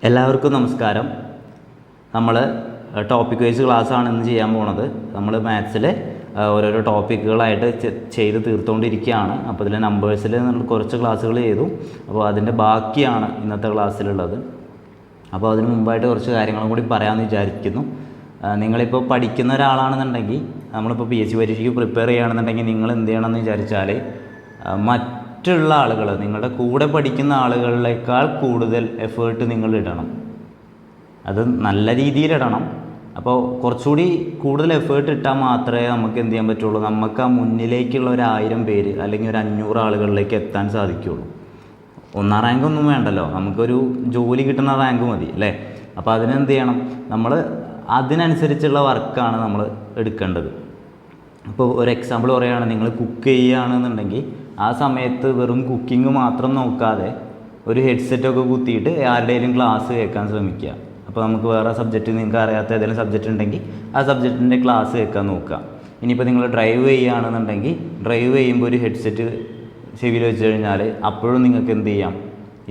എല്ലാവർക്കും നമസ്കാരം. നമ്മൾ ടോപ്പിക് വൈസ് ക്ലാസ്സാണ് ഇന്ന് ചെയ്യാൻ പോണത്. നമ്മൾ മാത്സിൽ ഓരോരോ ടോപ്പിക്കുകളായിട്ട് ചെയ്ത് തീർത്തുകൊണ്ടിരിക്കുകയാണ്. അപ്പോൾ ഇതിൽ നമ്പേഴ്സിൽ കുറച്ച് ക്ലാസ്സുകൾ ചെയ്തു. അപ്പോൾ അതിൻ്റെ ബാക്കിയാണ് ഇന്നത്തെ ക്ലാസ്സിലുള്ളത്. അപ്പോൾ അതിന് മുമ്പായിട്ട് കുറച്ച് കാര്യങ്ങളും കൂടി പറയാമെന്ന് വിചാരിക്കുന്നു. നിങ്ങളിപ്പോൾ പഠിക്കുന്ന ഒരാളാണെന്നുണ്ടെങ്കിൽ, നമ്മളിപ്പോൾ PSC പരീക്ഷയ്ക്ക് പ്രിപ്പയർ ചെയ്യുകയാണെന്നുണ്ടെങ്കിൽ നിങ്ങൾ എന്ത് ചെയ്യണമെന്ന് വിചാരിച്ചാൽ, മറ്റുള്ള ആളുകൾ, നിങ്ങളുടെ കൂടെ പഠിക്കുന്ന ആളുകളിലേക്കാൾ കൂടുതൽ എഫേർട്ട് നിങ്ങൾ ഇടണം. അത് നല്ല രീതിയിലിടണം. അപ്പോൾ കുറച്ചുകൂടി കൂടുതൽ എഫേർട്ട് ഇട്ടാൽ മാത്രമേ നമുക്ക് എന്ത് ചെയ്യാൻ പറ്റുള്ളൂ, നമുക്ക് ആ മുന്നിലേക്കുള്ള ഒരു 1000 പേര് അല്ലെങ്കിൽ ഒരു 500 ആളുകളിലേക്ക് എത്താൻ സാധിക്കുകയുള്ളൂ. 1ാം റാങ്കൊന്നും വേണ്ടല്ലോ, നമുക്കൊരു ജോലി കിട്ടുന്ന റാങ്ക് മതി അല്ലേ. അപ്പോൾ അതിനെന്ത് ചെയ്യണം, നമ്മൾ അതിനനുസരിച്ചുള്ള വർക്കാണ് നമ്മൾ എടുക്കേണ്ടത്. ഇപ്പോൾ ഒരു എക്സാമ്പിൾ പറയുകയാണ്, നിങ്ങൾ കുക്ക് ചെയ്യുകയാണെന്നുണ്ടെങ്കിൽ ആ സമയത്ത് വെറും കുക്കിംഗ് മാത്രം നോക്കാതെ ഒരു ഹെഡ്സെറ്റൊക്കെ കുത്തിയിട്ട് ആരുടെയും ക്ലാസ് കേൾക്കാൻ ശ്രമിക്കുക. അപ്പോൾ നമുക്ക് വേറെ സബ്ജക്റ്റ്, നിങ്ങൾക്ക് അറിയാത്ത ഏതെങ്കിലും സബ്ജക്റ്റ് ഉണ്ടെങ്കിൽ ആ സബ്ജക്റ്റിൻ്റെ ക്ലാസ് കേൾക്കാൻ നോക്കുക. ഇനിയിപ്പോൾ നിങ്ങൾ ഡ്രൈവ് ചെയ്യുകയാണെന്നുണ്ടെങ്കിൽ ഡ്രൈവ് ചെയ്യുമ്പോൾ ഒരു ഹെഡ്സെറ്റ് ചെവിയിൽ വെച്ച് കഴിഞ്ഞാൽ അപ്പോഴും നിങ്ങൾക്ക് എന്ത് ചെയ്യാം,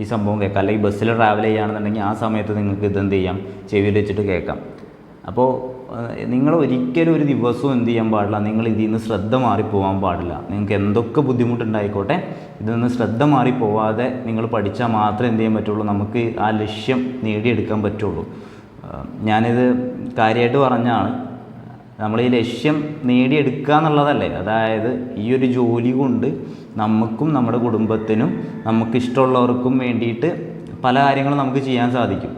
ഈ സംഭവം കേൾക്കാം. അല്ലെങ്കിൽ ബസ്സിൽ ട്രാവൽ ചെയ്യുകയാണെന്നുണ്ടെങ്കിൽ ആ സമയത്ത് നിങ്ങൾക്ക് ഇതെന്ത് ചെയ്യാം, ചെവിയിൽ വെച്ചിട്ട് കേൾക്കാം. അപ്പോൾ നിങ്ങൾ ഒരിക്കലും ഒരു ദിവസവും എന്ത് ചെയ്യാൻ പാടില്ല, നിങ്ങൾ ഇതിൽ നിന്ന് ശ്രദ്ധ മാറിപ്പോകാൻ പാടില്ല. നിങ്ങൾക്ക് എന്തൊക്കെ ബുദ്ധിമുട്ടുണ്ടായിക്കോട്ടെ, ഇതിൽ നിന്ന് ശ്രദ്ധ മാറിപ്പോവാതെ നിങ്ങൾ പഠിച്ചാൽ മാത്രമേ എന്ത് ചെയ്യാൻ പറ്റുള്ളൂ, നമുക്ക് ആ ലക്ഷ്യം നേടിയെടുക്കാൻ പറ്റുള്ളൂ. ഞാനിത് കാര്യമായിട്ട് പറഞ്ഞാണ്. നമ്മൾ ഈ ലക്ഷ്യം നേടിയെടുക്കുക എന്നുള്ളതല്ലേ, അതായത് ഈ ഒരു ജോലി കൊണ്ട് നമുക്കും നമ്മുടെ കുടുംബത്തിനും നമുക്കിഷ്ടമുള്ളവർക്കും വേണ്ടിയിട്ട് പല കാര്യങ്ങളും നമുക്ക് ചെയ്യാൻ സാധിക്കും.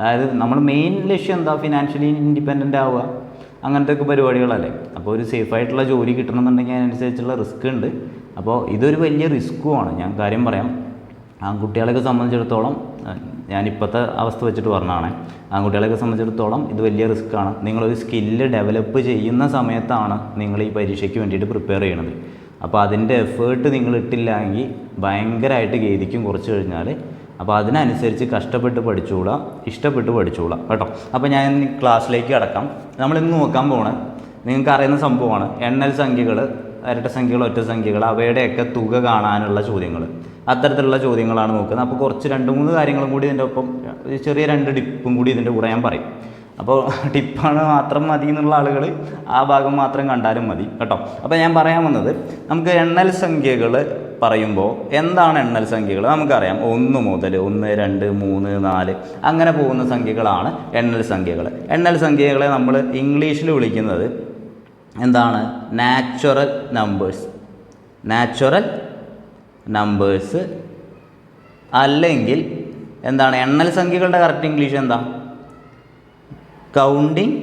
അതായത് നമ്മൾ മെയിൻ ലക്ഷ്യം എന്താ, ഫിനാൻഷ്യലി ഇൻഡിപെൻഡൻ്റ് ആവുക, അങ്ങനത്തെ ഒക്കെ പരിപാടികളല്ലേ. അപ്പോൾ ഒരു സേഫായിട്ടുള്ള ജോലി കിട്ടണമെന്നുണ്ടെങ്കിൽ അതിനനുസരിച്ചുള്ള റിസ്ക് ഉണ്ട്. അപ്പോൾ ഇതൊരു വലിയ റിസ്ക്കുമാണ്. ഞാൻ കാര്യം പറയാം, ആൺകുട്ടികളെയൊക്കെ സംബന്ധിച്ചിടത്തോളം, ഞാനിപ്പോഴത്തെ അവസ്ഥ വെച്ചിട്ട് പറഞ്ഞതാണ്, ആൺകുട്ടികളെയൊക്കെ സംബന്ധിച്ചിടത്തോളം ഇത് വലിയ റിസ്ക്കാണ്. നിങ്ങളൊരു സ്കില്ല് ഡെവലപ്പ് ചെയ്യുന്ന സമയത്താണ് നിങ്ങൾ ഈ പരീക്ഷയ്ക്ക് വേണ്ടിയിട്ട് പ്രിപ്പയർ ചെയ്യണത്. അപ്പോൾ അതിൻ്റെ എഫേർട്ട് നിങ്ങൾ ഇട്ടില്ലെങ്കിൽ ഭയങ്കരമായിട്ട് ഖേദിക്കും കുറച്ച് കഴിഞ്ഞാൽ. അപ്പോൾ അതിനനുസരിച്ച് കഷ്ടപ്പെട്ട് പഠിച്ചുകൂടാ, ഇഷ്ടപ്പെട്ട് പഠിച്ചുകൂടാ കേട്ടോ. അപ്പോൾ ഞാൻ ക്ലാസ്സിലേക്ക് കടക്കാം. നമ്മളിന്ന് നോക്കാൻ പോകണേ, നിങ്ങൾക്ക് അറിയുന്ന സംഭവമാണ് എണ്ണൽ സംഖ്യകൾ, ഇരട്ട സംഖ്യകൾ, ഒറ്റ സംഖ്യകൾ, അവയുടെയൊക്കെ തുക കാണാനുള്ള ചോദ്യങ്ങൾ. അത്തരത്തിലുള്ള ചോദ്യങ്ങളാണ് നോക്കുന്നത്. അപ്പോൾ കുറച്ച് 2-3 കാര്യങ്ങളും കൂടി ഇതിൻ്റെ ഒപ്പം, ചെറിയ 2 ടിപ്പും കൂടി ഇതിൻ്റെ കൂടെ ഞാൻ പറയും. അപ്പോൾ ടിപ്പാണ് മാത്രം മതി എന്നുള്ള ആളുകൾ ആ ഭാഗം മാത്രം കണ്ടാലും മതി കേട്ടോ. അപ്പോൾ ഞാൻ പറയാൻ വന്നത്, നമുക്ക് എണ്ണൽ സംഖ്യകൾ പറയുമ്പോൾ എന്താണ് എണ്ണൽ സംഖ്യകൾ നമുക്കറിയാം. 1 മുതൽ 1, 2, 3, 4 അങ്ങനെ പോകുന്ന സംഖ്യകളാണ് എണ്ണൽ സംഖ്യകൾ. എണ്ണൽ സംഖ്യകളെ നമ്മൾ ഇംഗ്ലീഷിൽ വിളിക്കുന്നത് എന്താണ്, നാച്ചുറൽ നമ്പേഴ്സ്. നാച്ചുറൽ നമ്പേഴ്സ് അല്ലെങ്കിൽ എന്താണ് എണ്ണൽ സംഖ്യകളുടെ കറക്റ്റ് ഇംഗ്ലീഷ് എന്താ, കൗണ്ടിങ്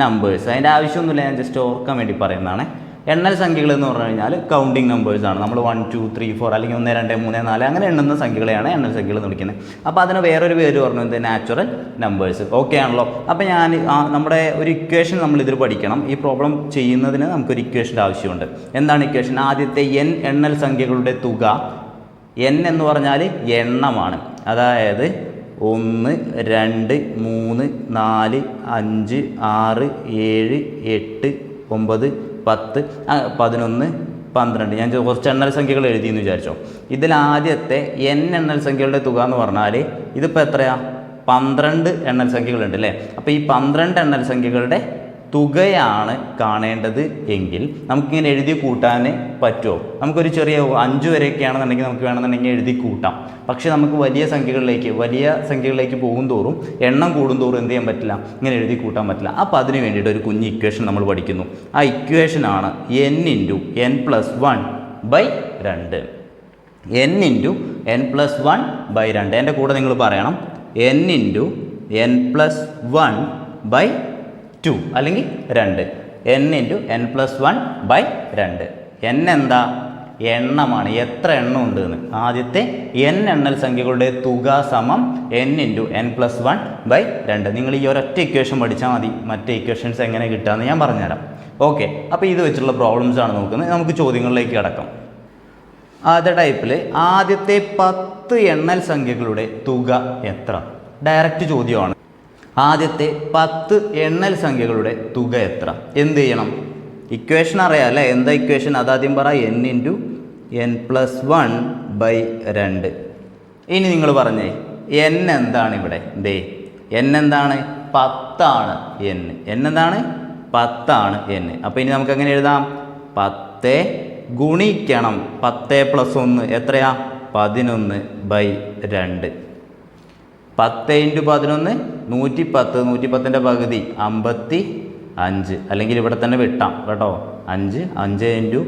നമ്പേഴ്സ്. അതിൻ്റെ ആവശ്യമൊന്നുമില്ല, ഞാൻ ജസ്റ്റ് ഓർക്കാൻ വേണ്ടി പറയുന്നതാണ്. എണ്ണൽ സംഖ്യകൾ എന്ന് പറഞ്ഞു കഴിഞ്ഞാൽ കൗണ്ടിങ് നമ്പേഴ്സാണ്. നമ്മൾ 1, 2, 3, 4 അല്ലെങ്കിൽ 1, 2, 3, 4 അങ്ങനെ എണ്ണുന്ന സംഖ്യകളെയാണ് എണ്ണൽ സംഖ്യകൾ എന്ന് വിളിക്കുന്നത്. അപ്പോൾ അതിന് വേറൊരു പേര് പറഞ്ഞു, എന്ത്, നാച്ചുറൽ നമ്പേഴ്സ്. ഓക്കെ ആണല്ലോ. അപ്പോൾ ഞാൻ നമ്മുടെ ഒരു ഇക്വേഷൻ നമ്മൾ ഇതിൽ പഠിക്കണം. ഈ പ്രോബ്ലം ചെയ്യുന്നതിന് നമുക്കൊരു ഇക്വേഷൻ്റെ ആവശ്യമുണ്ട്. എന്താണ് ഇക്വേഷൻ? ആദ്യത്തെ n എണ്ണൽ സംഖ്യകളുടെ തുക, n എന്ന് പറഞ്ഞാൽ എണ്ണമാണ്. അതായത് 1, 2, 3, 4, 5, 6, 7, 8, 9, 10, 11, 12. ഞാൻ കുറച്ച് എണ്ണൽ സംഖ്യകൾ എഴുതിയെന്ന് വിചാരിച്ചോ. ഇതിൽ ആദ്യത്തെ n എണ്ണൽ സംഖ്യകളുടെ തുക എന്ന് പറഞ്ഞാൽ ഇതിപ്പോൾ എത്രയാ, 12 എണ്ണൽ സംഖ്യകളുണ്ട് അല്ലേ. അപ്പോൾ ഈ 12 എണ്ണൽ സംഖ്യകളുടെ തുകയാണ് കാണേണ്ടത് എങ്കിൽ നമുക്കിങ്ങനെ എഴുതി കൂട്ടാൻ പറ്റുമോ? നമുക്കൊരു ചെറിയ 5 വരെയൊക്കെ ആണെന്നുണ്ടെങ്കിൽ നമുക്ക് വേണമെന്നുണ്ടെങ്കിൽ എഴുതി കൂട്ടാം. പക്ഷേ നമുക്ക് വലിയ സംഖ്യകളിലേക്ക് പോകും തോറും, എണ്ണം കൂടും തോറും എന്ത് ചെയ്യാൻ പറ്റില്ല, ഇങ്ങനെ എഴുതി കൂട്ടാൻ പറ്റില്ല. അപ്പോൾ അതിന് വേണ്ടിയിട്ട് ഒരു കുഞ്ഞ് ഇക്വേഷൻ നമ്മൾ പഠിക്കുന്നു. ആ ഇക്വേഷനാണ് n × n+1/2. n × n+1/2. എൻ്റെ കൂടെ നിങ്ങൾ പറയണം, n × n+1/2 അല്ലെങ്കിൽ 2. n × n+1/2. n എന്താ, എണ്ണമാണ്, എത്ര എണ്ണം ഉണ്ട് എന്ന്. ആദ്യത്തെ n എണ്ണൽ സംഖ്യകളുടെ തുക സമം n × n+1/2. നിങ്ങൾ ഈ ഒരൊറ്റ ഇക്വേഷൻ പഠിച്ചാൽ മതി. മറ്റേ ഇക്വേഷൻസ് എങ്ങനെ കിട്ടുകയെന്ന് ഞാൻ പറഞ്ഞുതരാം. ഓക്കെ, അപ്പോൾ ഇത് വെച്ചുള്ള പ്രോബ്ലംസാണ് നോക്കുന്നത്. നമുക്ക് ചോദ്യങ്ങളിലേക്ക് കിടക്കാം. ആദ്യ ടൈപ്പിൽ ആദ്യത്തെ 10 എണ്ണൽ സംഖ്യകളുടെ തുക എത്ര? ഡയറക്റ്റ് ചോദ്യമാണ്. ആദ്യത്തെ 10 എണ്ണൽ സംഖ്യകളുടെ തുക എത്ര? എന്ത് ചെയ്യണം? ഇക്വേഷൻ അറിയാം അല്ലേ, എന്താ ഇക്വേഷൻ? അതാദ്യം പറ, n × n+1/2. ഇനി നിങ്ങൾ പറഞ്ഞേ, എൻ എന്താണ് ഇവിടെ? ദേ എൻ എന്താണ്? 10 ആണ് എൻ. എൻ എന്താണ്? 10 ആണ് എൻ. അപ്പോൾ ഇനി നമുക്ക് എങ്ങനെ എഴുതാം? 10 ഗുണിക്കണം 10 + 1 എത്രയാ? 11/2. 10 × 11 110. 110ൻ്റെ പകുതി 55. അല്ലെങ്കിൽ ഇവിടെ തന്നെ വിട്ടാം കേട്ടോ. 5 ×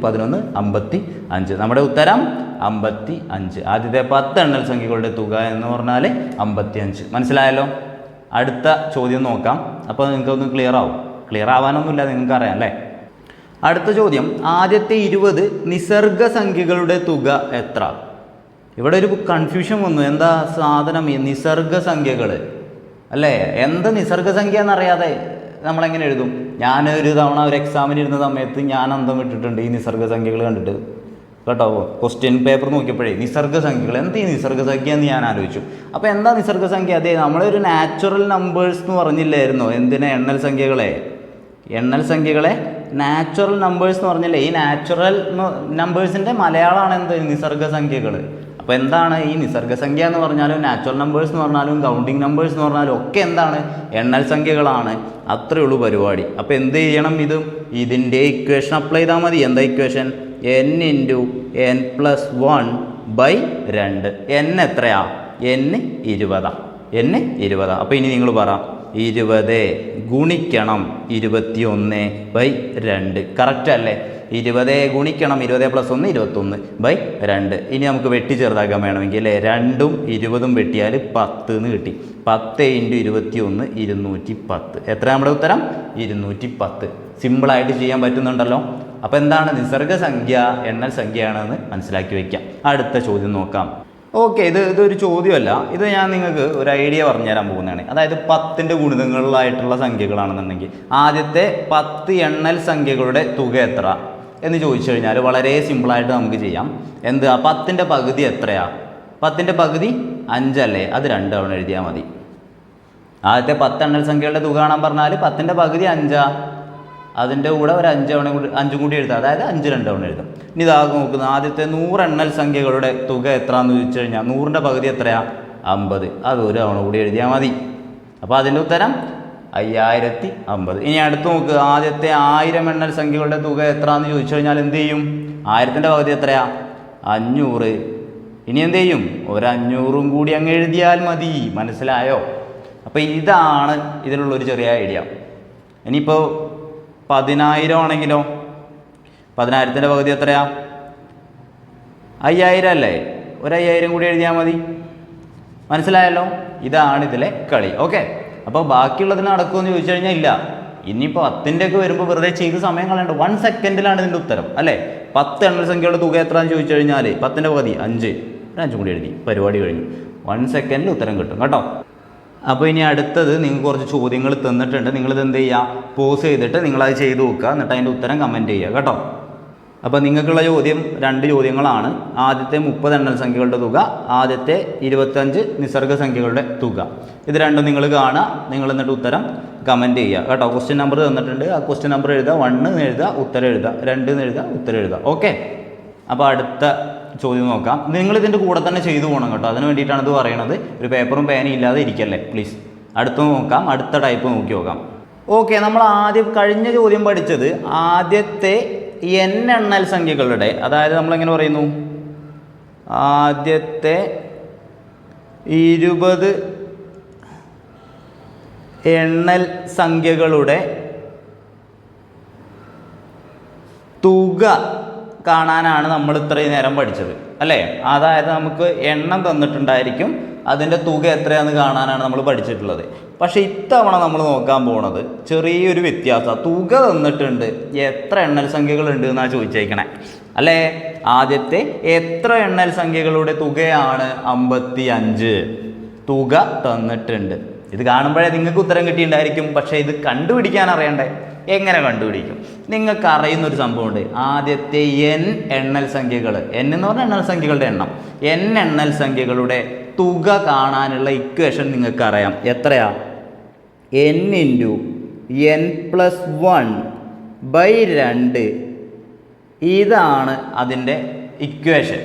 11 55. നമ്മുടെ ഉത്തരം 55. ആദ്യത്തെ 10 എണ്ണൽ സംഖ്യകളുടെ തുക എന്ന് പറഞ്ഞാൽ 55. മനസ്സിലായല്ലോ? അടുത്ത ചോദ്യം നോക്കാം. അപ്പോൾ നിങ്ങൾക്കൊന്ന് ക്ലിയർ ആവും. ക്ലിയർ ആവാനൊന്നുമില്ല, നിങ്ങൾക്കറിയാം അല്ലേ? അടുത്ത ചോദ്യം, ആദ്യത്തെ 20 നിസർഗ സംഖ്യകളുടെ തുക എത്ര? ഇവിടെ ഒരു കൺഫ്യൂഷൻ വന്നു. എന്താ സാധനം ഈ നിസർഗ സംഖ്യകൾ അല്ലേ? എന്താ നിസർഗ സംഖ്യ എന്നറിയാതെ നമ്മളെങ്ങനെ എഴുതും? ഞാൻ ഒരു തവണ ഒരു എക്സാമിന് ഇരുന്ന സമയത്ത് ഞാൻ അന്തം വിട്ടിട്ടുണ്ട് ഈ നിസർഗ സംഖ്യകൾ കണ്ടിട്ട് കേട്ടോ. ക്വസ്റ്റ്യൻ പേപ്പർ നോക്കിയപ്പോഴേ നിസർഗ സംഖ്യകൾ, എന്താ ഈ നിസർഗ സംഖ്യ എന്ന് ഞാൻ ആലോചിച്ചു. അപ്പോൾ എന്താ നിസർഗ സംഖ്യ? അതെ, നമ്മളൊരു നാച്ചുറൽ നമ്പേഴ്സ് എന്ന് പറഞ്ഞില്ലായിരുന്നോ? എന്തിനാ? എണ്ണൽ സംഖ്യകളെ നാച്ചുറൽ നമ്പേഴ്സ് എന്ന് പറഞ്ഞില്ലേ? ഈ നാച്ചുറൽ നമ്പേഴ്സിൻ്റെ മലയാളമാണ് എന്ത്? നിസർഗ സംഖ്യകൾ. അപ്പോൾ എന്താണ് ഈ നിസർഗ സംഖ്യ എന്ന് പറഞ്ഞാലും നാച്ചുറൽ നമ്പേഴ്സ് എന്ന് പറഞ്ഞാലും കൗണ്ടിങ് നമ്പേഴ്സ് എന്ന് പറഞ്ഞാലും ഒക്കെ എന്താണ്? എണ്ണൽ സംഖ്യകളാണ്. അത്രയേ ഉള്ളൂ പരിപാടി. അപ്പോൾ എന്ത് ചെയ്യണം? ഇതിൻ്റെ ഇക്വേഷൻ അപ്ലൈ ചെയ്താൽ മതി. എന്താ ഇക്വേഷൻ? n × n+1/2. n എത്രയാ? n 20. അപ്പോൾ ഇനി നിങ്ങൾ പറ, 20 ഗുണിക്കണം 21/2. കറക്റ്റ് അല്ലേ? 20 ഗുണിക്കണം 20 + 1 21/2. ഇനി നമുക്ക് വെട്ടി ചെറുതാക്കാൻ വേണമെങ്കിൽ അല്ലേ? 2ഉം 20ഉം വെട്ടിയാൽ 10 എന്ന് കിട്ടി. 10 × 21 210. എത്ര നമ്മുടെ ഉത്തരം? 210. സിമ്പിളായിട്ട് ചെയ്യാൻ പറ്റുന്നുണ്ടല്ലോ. അപ്പോൾ എന്താണ്? നിസർഗ സംഖ്യ എണ്ണൽ സംഖ്യയാണെന്ന് മനസ്സിലാക്കി വയ്ക്കാം. അടുത്ത ചോദ്യം നോക്കാം. ഓക്കെ, ഇതൊരു ചോദ്യമല്ല, ഇത് ഞാൻ നിങ്ങൾക്ക് ഒരു ഐഡിയ പറഞ്ഞുതരാൻ പോകുന്നതാണ്. അതായത് 10ൻ്റെ ഗുണിതങ്ങളിലായിട്ടുള്ള സംഖ്യകളാണെന്നുണ്ടെങ്കിൽ ആദ്യത്തെ 10 എണ്ണൽ സംഖ്യകളുടെ തുക എത്ര എന്ന് ചോദിച്ചു കഴിഞ്ഞാൽ വളരെ സിമ്പിളായിട്ട് നമുക്ക് ചെയ്യാം. എന്ത്? 10ൻ്റെ പകുതി എത്രയാ? 10ൻ്റെ പകുതി 5 അല്ലേ? അത് 2 തവണ എഴുതിയാൽ മതി. ആദ്യത്തെ 10 എണ്ണൽ സംഖ്യകളുടെ തുക കാണാൻ പറഞ്ഞാൽ 10ൻ്റെ പകുതി 5. അതിൻ്റെ കൂടെ ഒരു 5 കൂടി എഴുതാം. അതായത് 5 2 തവണ എഴുതാം. ഇനി ഇതാകെ നോക്കുന്നത് ആദ്യത്തെ 100 എണ്ണൽ സംഖ്യകളുടെ തുക എത്രയാണെന്ന് ചോദിച്ചു കഴിഞ്ഞാൽ 100ൻ്റെ പകുതി എത്രയാ? 50. അത് ഒരു തവണ കൂടി എഴുതിയാൽ മതി. അപ്പോൾ അതിൻ്റെ ഉത്തരം 5050. ഇനി അടുത്ത് നോക്കുക, ആദ്യത്തെ 1000 എണ്ണൽ സംഖ്യകളുടെ തുക എത്രയാണെന്ന് ചോദിച്ചു കഴിഞ്ഞാൽ എന്ത് ചെയ്യും? 1000ൻ്റെ പകുതി എത്രയാ? 500. ഇനി എന്ത് ചെയ്യും? ഒരു 500ഉം കൂടി അങ്ങ് എഴുതിയാൽ മതി. മനസ്സിലായോ? അപ്പോൾ ഇതാണ് ഇതിലുള്ളൊരു ചെറിയ ഐഡിയ. ഇനിയിപ്പോൾ 10,000 ആണെങ്കിലോ? 10,000ൻ്റെ പകുതി എത്രയാ? 5000 അല്ലേ? ഒരു 5000 കൂടി എഴുതിയാൽ മതി. മനസ്സിലായല്ലോ? ഇതാണ് ഇതിലെ കളി. ഓക്കെ, അപ്പോൾ ബാക്കിയുള്ളതിന് നടക്കുമെന്ന് ചോദിച്ചു കഴിഞ്ഞാൽ ഇല്ല. ഇനിയിപ്പോൾ 10ൻ്റെ ഒക്കെ വരുമ്പോൾ വെറുതെ ചെയ്ത് സമയം കളയണ്ട. 1 സെക്കൻഡിലാണ് ഇതിൻ്റെ ഉത്തരം അല്ലേ? 10 എണ്ണൽ സംഖ്യയുടെ തുക എത്രയാണെന്ന് ചോദിച്ചു കഴിഞ്ഞാൽ 10ൻ്റെ പകുതി 5, ഒരു 5 കൂടി എഴുതി, പരിപാടി കഴിഞ്ഞു. 1 സെക്കൻഡിൽ ഉത്തരം കിട്ടും കേട്ടോ. അപ്പോൾ ഇനി അടുത്തത് നിങ്ങൾക്ക് കുറച്ച് ചോദ്യങ്ങൾ തന്നിട്ടുണ്ട്. നിങ്ങളിത് എന്ത് ചെയ്യുക? പോസ് ചെയ്തിട്ട് നിങ്ങളത് ചെയ്ത് നോക്കുക. എന്നിട്ട് അതിൻ്റെ ഉത്തരം കമൻറ്റ് ചെയ്യുക കേട്ടോ. അപ്പോൾ നിങ്ങൾക്കുള്ള ചോദ്യം 2 ചോദ്യങ്ങളാണ്. ആദ്യത്തെ 30 എണ്ണൽ സംഖ്യകളുടെ തുക, ആദ്യത്തെ 25 നിസർഗ സംഖ്യകളുടെ തുക. ഇത് രണ്ടും നിങ്ങൾ കാണുക. നിങ്ങൾ എന്നിട്ട് ഉത്തരം കമൻറ്റ് ചെയ്യുക കേട്ടോ. ക്വസ്റ്റ്യൻ നമ്പർ തന്നിട്ടുണ്ട്. ആ ക്വസ്റ്റ്യൻ നമ്പർ എഴുതുക. 1 എന്ന് എഴുതുക, ഉത്തരം എഴുതുക. 2 എന്ന് എഴുതുക, ഉത്തരം എഴുതുക. ഓക്കെ, അപ്പോൾ അടുത്ത ചോദ്യം നോക്കാം. നിങ്ങളിതിൻ്റെ കൂടെ തന്നെ ചെയ്തു പോകണം കേട്ടോ. അതിന് വേണ്ടിയിട്ടാണ് ഇത് പറയണത്. ഒരു പേപ്പറും പേനയും ഇല്ലാതെ ഇരിക്കല്ലേ പ്ലീസ്. അടുത്ത് നോക്കാം, അടുത്ത ടൈപ്പ് നോക്കി നോക്കാം. ഓക്കെ, നമ്മൾ കഴിഞ്ഞ ചോദ്യം പഠിച്ചത് ആദ്യത്തെ n എണ്ണൽ സംഖ്യകളുടെ, അതായത് നമ്മളെങ്ങനെ പറയുന്നു? ആദ്യത്തെ 20 എണ്ണൽ സംഖ്യകളുടെ തുക കാണാനാണ് നമ്മൾ ഇത്രയും നേരം പഠിച്ചത് അല്ലേ? അതായത് നമുക്ക് എണ്ണം തന്നിട്ടുണ്ടായിരിക്കും, അതിൻ്റെ തുക എത്രയാണെന്ന് കാണാനാണ് നമ്മൾ പഠിച്ചിട്ടുള്ളത്. പക്ഷേ ഇത്തവണ നമ്മൾ നോക്കാൻ പോണത് ചെറിയൊരു വ്യത്യാസം. തുക തന്നിട്ടുണ്ട്, എത്ര എണ്ണൽ സംഖ്യകളുണ്ട് എന്നാണ് ചോദിച്ചേക്കണേ അല്ലേ? ആദ്യത്തെ എത്ര എണ്ണൽ സംഖ്യകളുടെ തുകയാണ്? 55. തുക തന്നിട്ടുണ്ട്. ഇത് കാണുമ്പോഴേ നിങ്ങൾക്ക് ഉത്തരം കിട്ടിയിട്ടുണ്ടായിരിക്കും. പക്ഷേ ഇത് കണ്ടുപിടിക്കാൻ അറിയണ്ടേ? എങ്ങനെ കണ്ടുപിടിക്കും? നിങ്ങൾക്ക് അറിയുന്നൊരു സംഭവമുണ്ട്. ആദ്യത്തെ n എണ്ണൽ സംഖ്യകൾ, n എന്ന് പറഞ്ഞാൽ എണ്ണൽ സംഖ്യകളുടെ എണ്ണം, n എണ്ണൽ സംഖ്യകളുടെ തുക കാണാനുള്ള ഇക്വേഷൻ നിങ്ങൾക്ക് അറിയാം. എത്രയാ? n × n+1/2. ഇതാണ് അതിൻ്റെ ഇക്വേഷൻ.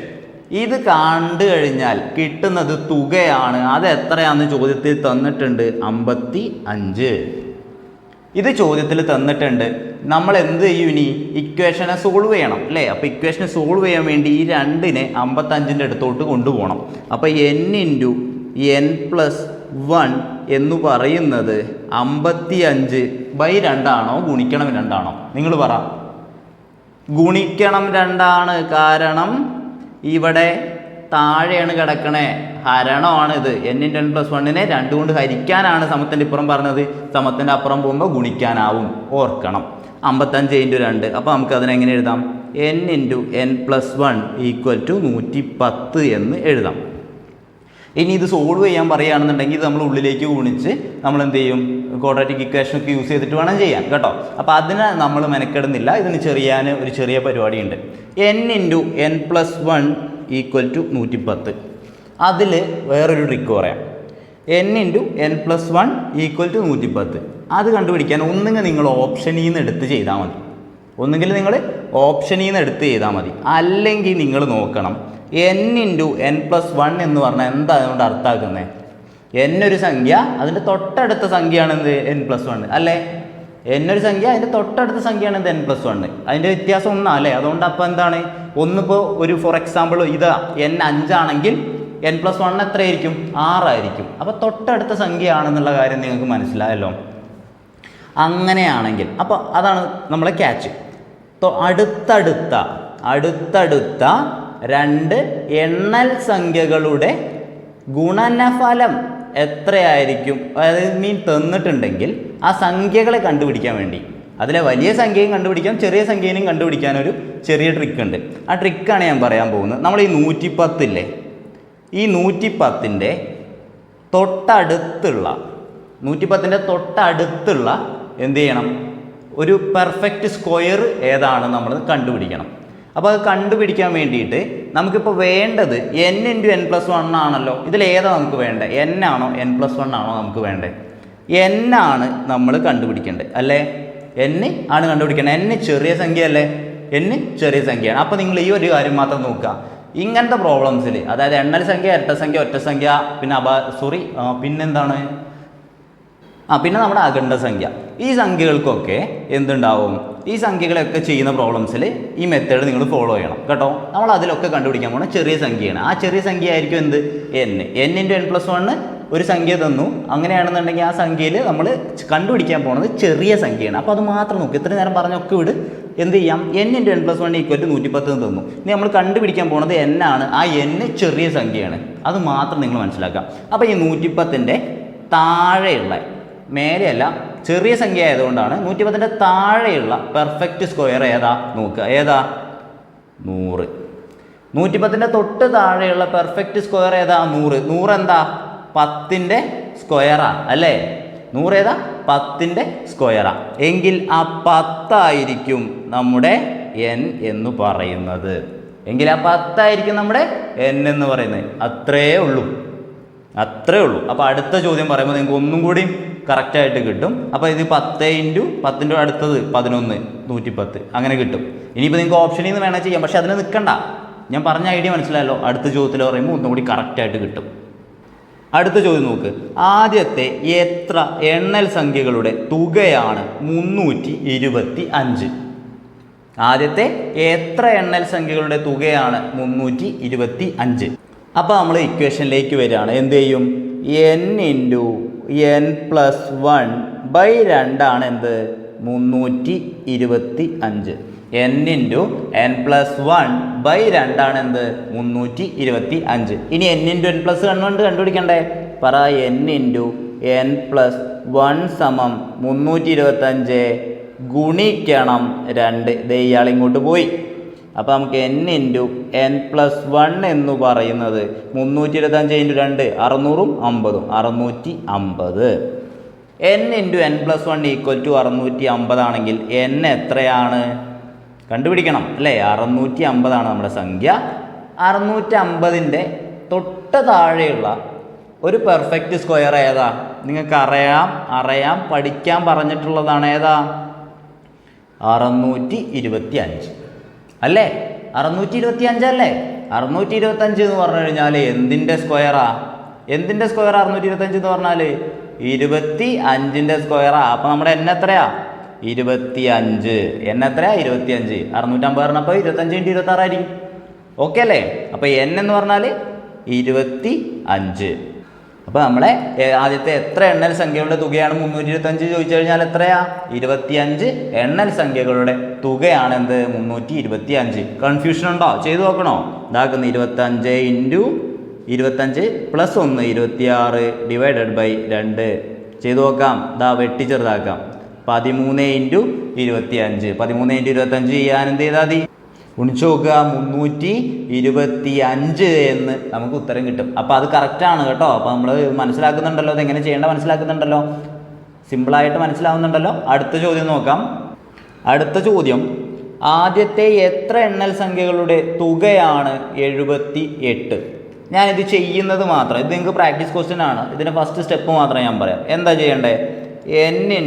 ഇത് കണ്ടു കഴിഞ്ഞാൽ കിട്ടുന്നത് തുകയാണ്. അത് എത്രയാണെന്ന് ചോദ്യത്തിൽ തന്നിട്ടുണ്ട്, 55. ഇത് ചോദ്യത്തിൽ തന്നിട്ടുണ്ട്. നമ്മൾ എന്ത് ചെയ്യും, ഇനി ഇക്വേഷനെ സോൾവ് ചെയ്യണം അല്ലേ? അപ്പോൾ ഇക്വേഷനെ സോൾവ് ചെയ്യാൻ വേണ്ടി ഈ 2നെ 55ൻ്റെ അടുത്തോട്ട് കൊണ്ടുപോകണം. അപ്പോൾ n × n+1 എന്ന് പറയുന്നത് 55/2 ആണോ ഗുണിക്കണം 2 ആണോ? നിങ്ങൾ പറ. ഗുണിക്കണം 2 ആണ്. കാരണം ഇവിടെ താഴെയാണ് കിടക്കണേ, ഹരണമാണ് ഇത്. n × n+1നെ 2 കൊണ്ട് ഹരിക്കാനാണ് സമത്തിൻ്റെ ഇപ്പുറം പറഞ്ഞത്. സമത്തിൻ്റെ അപ്പുറം പോകുമ്പോൾ ഗുണിക്കാനാവും, ഓർക്കണം. 55 × 2. അപ്പോൾ നമുക്ക് അതിനെങ്ങനെ എഴുതാം? n × n+1 = 110 എന്ന് എഴുതാം. ഇനി ഇത് സോൾവ് ചെയ്യാൻ പറയുകയാണെന്നുണ്ടെങ്കിൽ ഇത് നമ്മൾ ഉള്ളിലേക്ക് ഗുണിച്ച് നമ്മൾ എന്ത് ചെയ്യും, ക്വാഡ്രാറ്റിക് ഇക്വേഷനൊക്കെ യൂസ് ചെയ്തിട്ട് വേണം ചെയ്യാൻ കേട്ടോ. അപ്പോൾ അതിനെ നമ്മൾ മെനക്കെടുന്നില്ല. ഇതിന് ഒരു ചെറിയ പരിപാടിയുണ്ട്. n × n+1 = 110. അതിൽ വേറൊരു ട്രിക്ക് പറയാം. n × n+1 = 110. അത് കണ്ടുപിടിക്കാൻ ഒന്നുകിൽ നിങ്ങൾ ഓപ്ഷനിൽ നിന്ന് എടുത്ത് ചെയ്താൽ മതി. അല്ലെങ്കിൽ നിങ്ങൾ നോക്കണം n × n+1 എന്ന് പറഞ്ഞാൽ എന്താ അതുകൊണ്ട് അർത്ഥമാക്കുന്നത്? n ഒരു സംഖ്യ, അതിൻ്റെ തൊട്ടടുത്ത സംഖ്യയാണ് എന്ത്, n+1 അല്ലേ? n ഒരു സംഖ്യ, അതിൻ്റെ തൊട്ടടുത്ത സംഖ്യയാണ് എന്ത്, n+1. അതിൻ്റെ വ്യത്യാസം ഒന്നാ അല്ലേ? അതുകൊണ്ട് അപ്പോൾ എന്താണ്, ഒന്നിപ്പോൾ ഒരു ഫോർ എക്സാമ്പിൾ ഇതാ n 5 ആണെങ്കിൽ n+1 എത്രയായിരിക്കും, 6 ആയിരിക്കും. അപ്പോൾ തൊട്ടടുത്ത സംഖ്യയാണെന്നുള്ള കാര്യം നിങ്ങൾക്ക് മനസ്സിലായല്ലോ. അങ്ങനെയാണെങ്കിൽ അപ്പോൾ അതാണ് നമ്മളെ ക്യാച്ച്. അടുത്തടുത്ത 2 എണ്ണൽ സംഖ്യകളുടെ ഗുണനഫലം എത്രയായിരിക്കും, അതായത് തന്നിട്ടുണ്ടെങ്കിൽ ആ സംഖ്യകളെ കണ്ടുപിടിക്കാൻ വേണ്ടി, അതിലെ വലിയ സംഖ്യയും കണ്ടുപിടിക്കാം, ചെറിയ സംഖ്യയും കണ്ടുപിടിക്കാനൊരു ചെറിയ ട്രിക്ക് ഉണ്ട്. ആ ട്രിക്കാണ് ഞാൻ പറയാൻ പോകുന്നത്. നമ്മൾ ഈ 110 ഇല്ലേ, ഈ 110ൻ്റെ തൊട്ടടുത്തുള്ള എന്ത് ചെയ്യണം, ഒരു പെർഫെക്റ്റ് സ്ക്വയർ ഏതാണ് നമ്മൾ കണ്ടുപിടിക്കണം. അപ്പോൾ അത് കണ്ടുപിടിക്കാൻ വേണ്ടിയിട്ട് നമുക്കിപ്പോൾ വേണ്ടത് n × n+1 ആണല്ലോ. ഇതിലേതാ നമുക്ക് വേണ്ടത്, n ആണോ n+1 ആണോ നമുക്ക് വേണ്ടത്? n ആണ് നമ്മൾ കണ്ടുപിടിക്കേണ്ടത് അല്ലേ? n ആണ് കണ്ടുപിടിക്കേണ്ടത്. n ചെറിയ സംഖ്യ അല്ലേ? n ചെറിയ സംഖ്യയാണ്. അപ്പോൾ നിങ്ങൾ ഈ ഒരു കാര്യം മാത്രം നോക്കുക. ഇങ്ങനത്തെ പ്രോബ്ലംസിൽ, അതായത് എണ്ണൽ സംഖ്യ, ഇരട്ട സംഖ്യ, ഒറ്റ സംഖ്യ, പിന്നെ നമ്മുടെ അഖണ്ഡ സംഖ്യ, ഈ സംഖ്യകൾക്കൊക്കെ എന്തുണ്ടാവും, ഈ സംഖ്യകളൊക്കെ ചെയ്യുന്ന പ്രോബ്ലംസിൽ ഈ മെത്തേഡ് നിങ്ങൾ ഫോളോ ചെയ്യണം കേട്ടോ. നമ്മൾ അതിലൊക്കെ കണ്ടുപിടിക്കാൻ പോകുന്ന ചെറിയ സംഖ്യയാണ്. ആ ചെറിയ സംഖ്യ ആയിരിക്കും എന്ത്, n × n+1 ഒരു സംഖ്യ തന്നു. അങ്ങനെയാണെന്നുണ്ടെങ്കിൽ ആ സംഖ്യയിൽ നമ്മൾ കണ്ടുപിടിക്കാൻ പോകുന്നത് ചെറിയ സംഖ്യയാണ്. അപ്പോൾ അത് മാത്രം നോക്കുക. ഇത്രയും നേരം പറഞ്ഞൊക്കെ എന്ത് ചെയ്യാം, n × n+1 = 110 എന്ന് തന്നു. ഇനി നമ്മൾ കണ്ടുപിടിക്കാൻ പോകുന്നത് n ആണ്. ആ n ചെറിയ സംഖ്യയാണ്. അത് മാത്രം നിങ്ങൾ മനസ്സിലാക്കാം. അപ്പോൾ ഈ 110ൻ്റെ താഴെയുള്ള, മേലെയല്ല, ചെറിയ സംഖ്യ ആയതുകൊണ്ടാണ് 110ൻ്റെ താഴെയുള്ള പെർഫെക്റ്റ് സ്ക്വയർ ഏതാ നോക്കുക. ഏതാ? 100. 110ൻ്റെ തൊട്ട് താഴെയുള്ള പെർഫെക്റ്റ് സ്ക്വയർ ഏതാ? 100. 100 എന്താ? 10ൻ്റെ സ്ക്വയറാ അല്ലേ? 100 ഏതാ? 10ൻ്റെ സ്ക്വയറാ. എങ്കിൽ ആ 10 ആയിരിക്കും നമ്മുടെ n എന്ന് പറയുന്നത്. നമ്മുടെ n എന്ന് പറയുന്നത്. അത്രയേ ഉള്ളൂ. അപ്പോൾ അടുത്ത ചോദ്യം പറയുമ്പോൾ നിങ്ങൾക്ക് ഒന്നും കൂടി കറക്റ്റായിട്ട് കിട്ടും. അപ്പോൾ ഇത് 10 × 10ൻ്റെ അടുത്തത് 11, 110 അങ്ങനെ കിട്ടും. ഇനിയിപ്പോൾ നിങ്ങൾക്ക് ഓപ്ഷനിൽ നിന്ന് വേണമെങ്കിൽ ചെയ്യാം, പക്ഷേ അതിന് നിൽക്കണ്ട. ഞാൻ പറഞ്ഞ ഐഡിയ മനസ്സിലായല്ലോ. അടുത്ത ചോദ്യത്തിൽ പറയുമ്പോൾ ഒന്നും കൂടി കറക്റ്റായിട്ട് കിട്ടും. അടുത്ത ചോദ്യം നോക്ക്. ആദ്യത്തെ എത്ര എണ്ണൽ സംഖ്യകളുടെ തുകയാണ് 325? ആദ്യത്തെ എത്ര എണ്ണൽ സംഖ്യകളുടെ തുകയാണ് 325? അപ്പോൾ നമ്മൾ ഇക്വേഷനിലേക്ക് വരികയാണ്. എന്ത് ചെയ്യും? n × n+1/2 ആണ് എന്ത്? 325. n × n+1/2 ആണ് എന്ത്? 325. ഇനി n × n+1 കണ്ടുപിടിക്കണ്ടേ? പറ. n × n+1 = 325 ഗുണിക്കണം 2. ദേ ഇയാളിങ്ങോട്ട് പോയി. അപ്പോൾ നമുക്ക് n × n+1 എന്ന് പറയുന്നത് 325 × 2 600ഉം 50ഉം 650. n × n+1 = 650 ആണെങ്കിൽ n എത്രയാണ് കണ്ടുപിടിക്കണം അല്ലേ? 650 ആണ് നമ്മുടെ സംഖ്യ. 650ൻ്റെ തൊട്ട് താഴെയുള്ള ഒരു പെർഫെക്റ്റ് സ്ക്വയർ ഏതാ? നിങ്ങൾക്ക് അറിയാം പഠിക്കാൻ പറഞ്ഞിട്ടുള്ളതാണ്. ഏതാ? 625 അല്ലേ? 625 അല്ലേ? 625 എന്ന് പറഞ്ഞു കഴിഞ്ഞാൽ എന്തിൻ്റെ സ്ക്വയറാ? എന്തിൻ്റെ സ്ക്വയർ 625 എന്ന് പറഞ്ഞാൽ 25ൻ്റെ സ്ക്വയറാ. അപ്പോൾ നമ്മുടെ എൻ എത്രയാ? 25. എൻ എത്രയാ? 25. 650 പറഞ്ഞപ്പോൾ 25 × 26 ആയിരിക്കും. ഓക്കെ അല്ലേ? അപ്പോൾ എൻ എന്ന് പറഞ്ഞാൽ 25. അപ്പോൾ നമ്മളെ ആദ്യത്തെ എത്ര എണ്ണൽ സംഖ്യകളുടെ തുകയാണ് 325 ചോദിച്ചു കഴിഞ്ഞാൽ എത്രയാ? 25 എണ്ണൽ സംഖ്യകളുടെ തുകയാണ് എന്ത്? 325. കൺഫ്യൂഷൻ ഉണ്ടോ? ചെയ്തു നോക്കണോ? ഇതാക്കുന്നു 25 × 25 + 1 26 / 2 ചെയ്തു നോക്കാം. ഇതാ വെട്ടി ചെറുതാക്കാം. 13 × 25. 13 × 25 ചെയ്യാൻ എന്ത് ചെയ്താൽ മതി? ഗുണിച്ചു നോക്കുക. 325 എന്ന് നമുക്ക് ഉത്തരം കിട്ടും. അപ്പോൾ അത് കറക്റ്റാണ് കേട്ടോ. അപ്പോൾ നമ്മൾ മനസ്സിലാക്കുന്നുണ്ടല്ലോ, അതെങ്ങനെ ചെയ്യേണ്ട മനസ്സിലാക്കുന്നുണ്ടല്ലോ, സിമ്പിളായിട്ട് മനസ്സിലാവുന്നുണ്ടല്ലോ. അടുത്ത ചോദ്യം നോക്കാം. അടുത്ത ചോദ്യം, ആദ്യത്തെ എത്ര എണ്ണൽ സംഖ്യകളുടെ തുകയാണ് 78? ഞാനിത് ചെയ്യുന്നത് മാത്രം, ഇത് നിങ്ങൾക്ക് പ്രാക്ടീസ് ക്വസ്റ്റ്യൻ ആണ്. ഇതിൻ്റെ ഫസ്റ്റ് സ്റ്റെപ്പ് മാത്രം ഞാൻ പറയാം. എന്താ ചെയ്യേണ്ടത്? n ×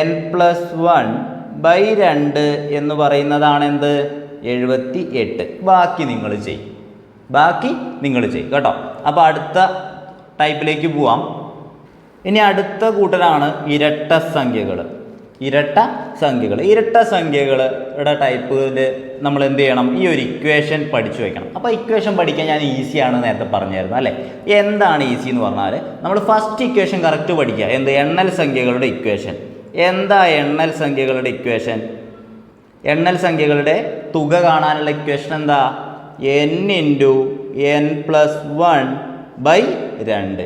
n+1/2 എന്ന് പറയുന്നതാണ് എന്ത്? 78. ബാക്കി നിങ്ങൾ ചെയ്യും കേട്ടോ. അപ്പോൾ അടുത്ത ടൈപ്പിലേക്ക് പോവാം. ഇനി അടുത്ത കൂട്ടരാണ് ഇരട്ട സംഖ്യകൾ. ഇരട്ട സംഖ്യകളുടെ ടൈപ്പിൽ നമ്മൾ എന്ത് ചെയ്യണം? ഈ ഒരു ഇക്വേഷൻ പഠിച്ചു വെക്കണം. അപ്പോൾ ഇക്വേഷൻ പഠിക്കാൻ ഞാൻ ഈസിയാണ് നേരത്തെ പറഞ്ഞായിരുന്നു അല്ലേ? എന്താണ് ഈസി എന്ന് പറഞ്ഞാൽ നമ്മൾ ഫസ്റ്റ് ഇക്വേഷൻ കറക്റ്റ് പഠിക്കുക. എന്ത്? എണ്ണൽ സംഖ്യകളുടെ ഇക്വേഷൻ. എന്താ എണ്ണൽ സംഖ്യകളുടെ ഇക്വേഷൻ? എണ്ണൽ സംഖ്യകളുടെ തുക കാണാനുള്ള ഇക്വേഷൻ എന്താ? n × n+1/2.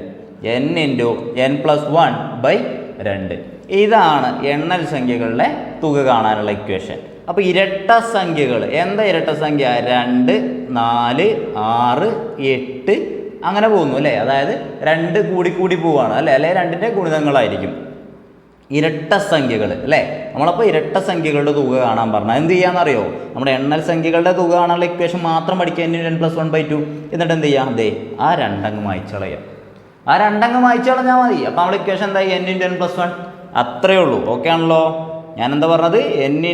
n × n+1/2. ഇതാണ് എണ്ണൽ സംഖ്യകളുടെ തുക കാണാനുള്ള ഇക്വേഷൻ. അപ്പോൾ ഇരട്ട സംഖ്യകൾ എന്താ? ഇരട്ട സംഖ്യ 2, 4, 6, 8 അങ്ങനെ പോകുന്നു അല്ലേ? അതായത് 2 കൂടി പോവുകയാണ് അല്ലേ? അല്ലെ 2ൻ്റെ ഗുണിതങ്ങളായിരിക്കും ഇരട്ട സംഖ്യകൾ അല്ലേ? നമ്മളപ്പോൾ ഇരട്ട സംഖ്യകളുടെ തുക കാണാൻ പറഞ്ഞാൽ എന്ത് ചെയ്യാമെന്നറിയോ? നമ്മുടെ എണ്ണൽ സംഖ്യകളുടെ തുക കാണാനുള്ള ഇക്വേഷൻ മാത്രം പഠിക്കുക. n × n+1/2. എന്നിട്ട് എന്ത് ചെയ്യാം? അതെ, ആ 2 മായ്ച്ചു കളയാം. ആ 2 മായ്ച്ചു കളഞ്ഞാൽ മതി. അപ്പോൾ നമ്മുടെ ഇക്വേഷൻ എന്തായി? n × n+1. അത്രയേ ഉള്ളൂ. ഓക്കെ ആണല്ലോ? ഞാൻ എന്താ പറഞ്ഞത്? n ×